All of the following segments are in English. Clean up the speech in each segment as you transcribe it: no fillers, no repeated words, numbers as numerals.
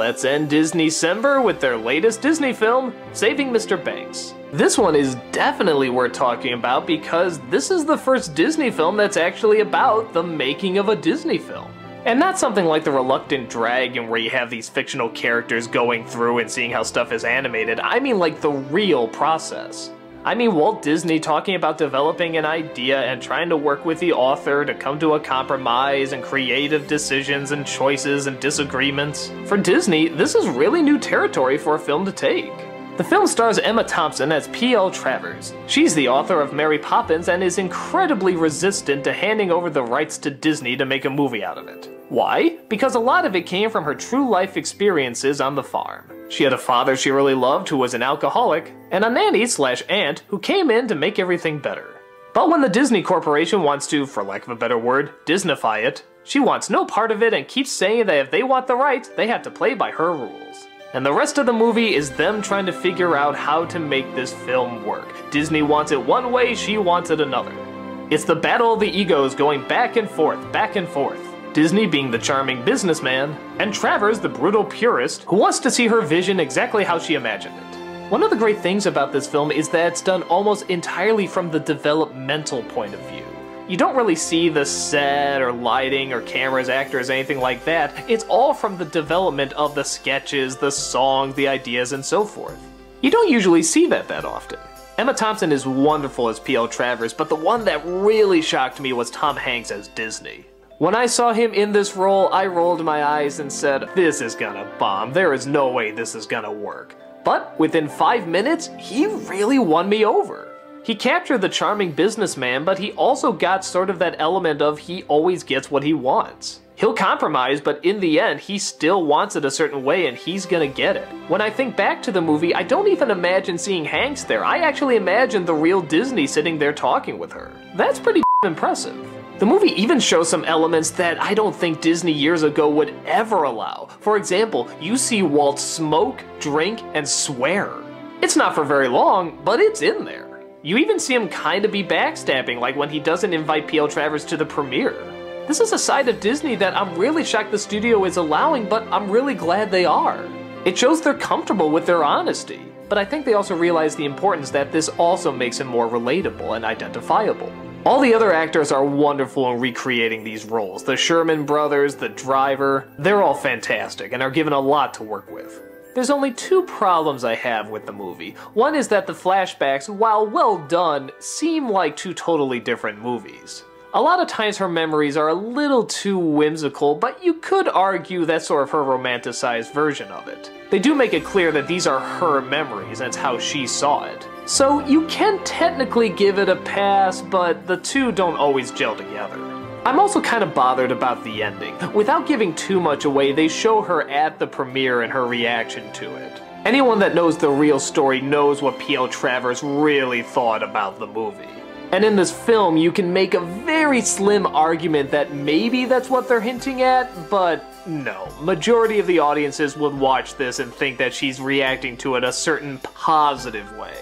let's end Disneycember with their latest Disney film, Saving Mr. Banks. This one is definitely worth talking about because this is the first Disney film that's actually about the making of a Disney film. And not something like The Reluctant Dragon where you have these fictional characters going through and seeing how stuff is animated. I mean like the real process. I mean Walt Disney talking about developing an idea and trying to work with the author to come to a compromise and creative decisions and choices and disagreements. For Disney, this is really new territory for a film to take. The film stars Emma Thompson as P.L. Travers. She's the author of Mary Poppins and is incredibly resistant to handing over the rights to Disney to make a movie out of it. Why? Because a lot of it came from her true life experiences on the farm. She had a father she really loved who was an alcoholic, and a nanny/aunt who came in to make everything better. But when the Disney Corporation wants to, for lack of a better word, Disneyfy it, she wants no part of it and keeps saying that if they want the rights, they have to play by her rules. And the rest of the movie is them trying to figure out how to make this film work. Disney wants it one way, she wants it another. It's the battle of the egos going back and forth, back and forth. Disney being the charming businessman, and Travers the brutal purist who wants to see her vision exactly how she imagined it. One of the great things about this film is that it's done almost entirely from the developmental point of view. You don't really see the set or lighting or cameras, actors, anything like that. It's all from the development of the sketches, the songs, the ideas, and so forth. You don't usually see that often. Emma Thompson is wonderful as P.L. Travers, but the one that really shocked me was Tom Hanks as Disney. When I saw him in this role, I rolled my eyes and said, this is gonna bomb, there is no way this is gonna work. But within 5 minutes, he really won me over. He captured the charming businessman, but he also got sort of that element of he always gets what he wants. He'll compromise, but in the end, he still wants it a certain way and he's gonna get it. When I think back to the movie, I don't even imagine seeing Hanks there. I actually imagine the real Disney sitting there talking with her. That's pretty impressive. The movie even shows some elements that I don't think Disney years ago would ever allow. For example, you see Walt smoke, drink, and swear. It's not for very long, but it's in there. You even see him kinda be backstabbing, like when he doesn't invite P.L. Travers to the premiere. This is a side of Disney that I'm really shocked the studio is allowing, but I'm really glad they are. It shows they're comfortable with their honesty, but I think they also realize the importance that this also makes him more relatable and identifiable. All the other actors are wonderful in recreating these roles. The Sherman brothers, the driver, they're all fantastic and are given a lot to work with. There's only two problems I have with the movie. One is that the flashbacks, while well done, seem like two totally different movies. A lot of times her memories are a little too whimsical, but you could argue that's sort of her romanticized version of it. They do make it clear that these are her memories and it's how she saw it. So you can technically give it a pass, but the two don't always gel together. I'm also kind of bothered about the ending. Without giving too much away, they show her at the premiere and her reaction to it. Anyone that knows the real story knows what P.L. Travers really thought about the movie. And in this film, you can make a very slim argument that maybe that's what they're hinting at, but no. Majority of the audiences would watch this and think that she's reacting to it a certain positive way.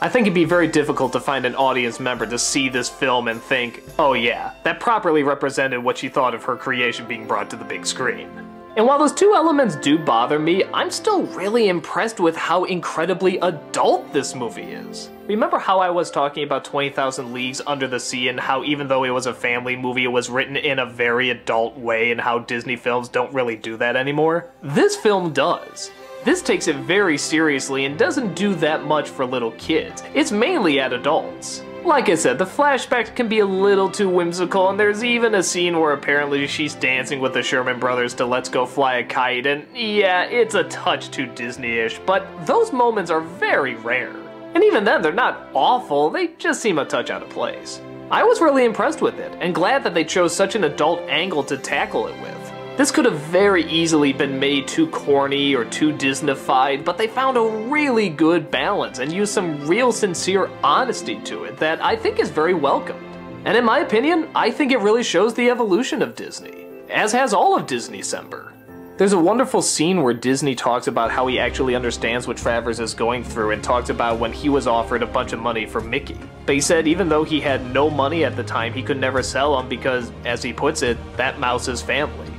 I think it'd be very difficult to find an audience member to see this film and think, oh yeah, that properly represented what she thought of her creation being brought to the big screen. And while those two elements do bother me, I'm still really impressed with how incredibly adult this movie is. Remember how I was talking about 20,000 Leagues Under the Sea and how even though it was a family movie, it was written in a very adult way and how Disney films don't really do that anymore? This film does. This takes it very seriously and doesn't do that much for little kids. It's mainly at adults. Like I said, the flashbacks can be a little too whimsical, and there's even a scene where apparently she's dancing with the Sherman brothers to Let's Go Fly a Kite, and yeah, it's a touch too Disney-ish, but those moments are very rare. And even then, they're not awful, they just seem a touch out of place. I was really impressed with it, and glad that they chose such an adult angle to tackle it with. This could have very easily been made too corny or too Disney-fied, but they found a really good balance and used some real sincere honesty to it that I think is very welcomed. And in my opinion, I think it really shows the evolution of Disney, as has all of Disneycember. There's a wonderful scene where Disney talks about how he actually understands what Travers is going through and talks about when he was offered a bunch of money for Mickey. But he said even though he had no money at the time, he could never sell him because, as he puts it, that mouse is family.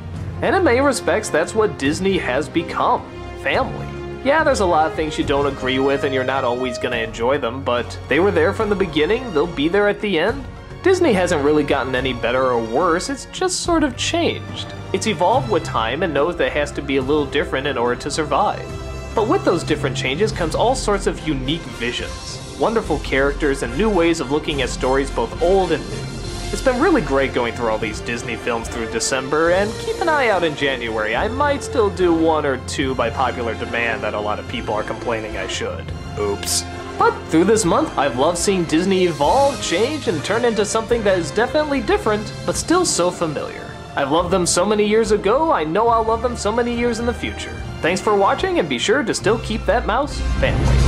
And in many respects, that's what Disney has become. Family. Yeah, there's a lot of things you don't agree with and you're not always gonna enjoy them, but they were there from the beginning, they'll be there at the end. Disney hasn't really gotten any better or worse, it's just sort of changed. It's evolved with time and knows that it has to be a little different in order to survive. But with those different changes comes all sorts of unique visions, wonderful characters, and new ways of looking at stories both old and new. It's been really great going through all these Disney films through December, and keep an eye out in January. I might still do one or two by popular demand that a lot of people are complaining I should. Oops. But through this month, I've loved seeing Disney evolve, change, and turn into something that is definitely different, but still so familiar. I've loved them so many years ago, I know I'll love them so many years in the future. Thanks for watching, and be sure to still keep that mouse family.